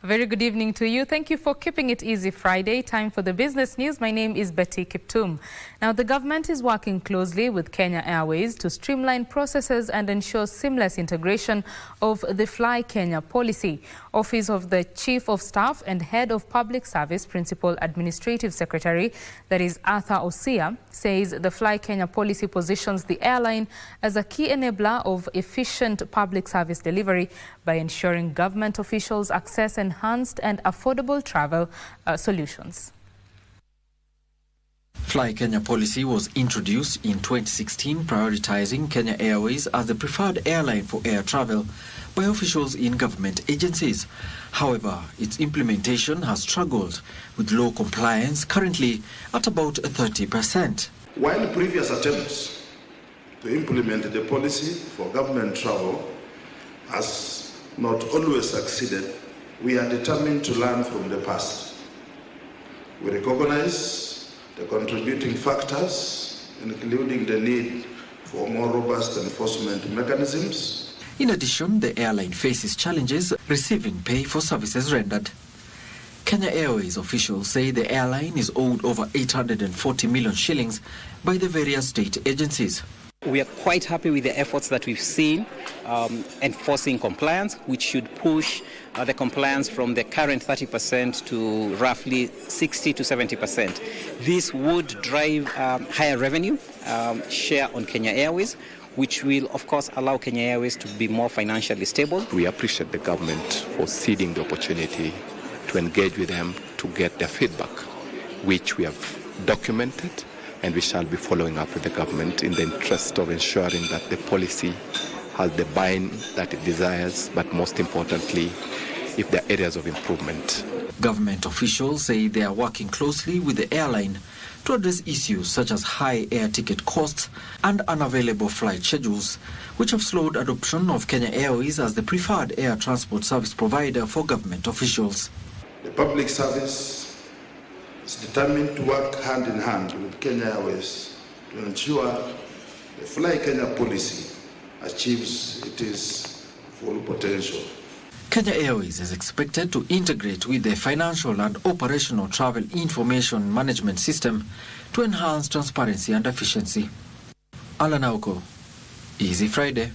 A very good evening to you. Thank you for keeping it easy Friday. Time for the business news. My name is Betty Kiptum. Now, the government is working closely with Kenya Airways to streamline processes and ensure seamless integration of the Fly Kenya policy. Office of the Chief of Staff and Head of Public Service Principal Administrative Secretary, that is Arthur Osiya, says the Fly Kenya policy positions the airline as a key enabler of efficient public service delivery by ensuring government officials access enhanced and affordable travel solutions. Fly Kenya policy was introduced in 2016, prioritizing Kenya Airways as the preferred airline for air travel by officials in government agencies. However, its implementation has struggled with low compliance, currently at about 30%. While previous attempts to implement the policy for government travel has not always succeeded, we are determined to learn from the past. We recognize the contributing factors, including the need for more robust enforcement mechanisms. In addition, the airline faces challenges receiving pay for services rendered. Kenya Airways officials say the airline is owed over 840 million shillings by the various state agencies. We are quite happy with the efforts that we've seen enforcing compliance, which should push the compliance from the current 30% to roughly 60 to 70%. This would drive higher revenue share on Kenya Airways, which will, of course, allow Kenya Airways to be more financially stable. We appreciate the government for ceding the opportunity to engage with them to get their feedback, which we have documented, and we shall be following up with the government in the interest of ensuring that the policy has the bind that it desires, but most importantly, if there are areas of improvement. Government officials say they are working closely with the airline to address issues such as high air ticket costs and unavailable flight schedules, which have slowed adoption of Kenya Airways as the preferred air transport service provider for government officials. The public service is determined to work hand in hand with Kenya Airways to ensure the Fly Kenya policy achieves its full potential. Kenya Airways is expected to integrate with the financial and operational travel information management system to enhance transparency and efficiency. Alan Auko, Easy Friday.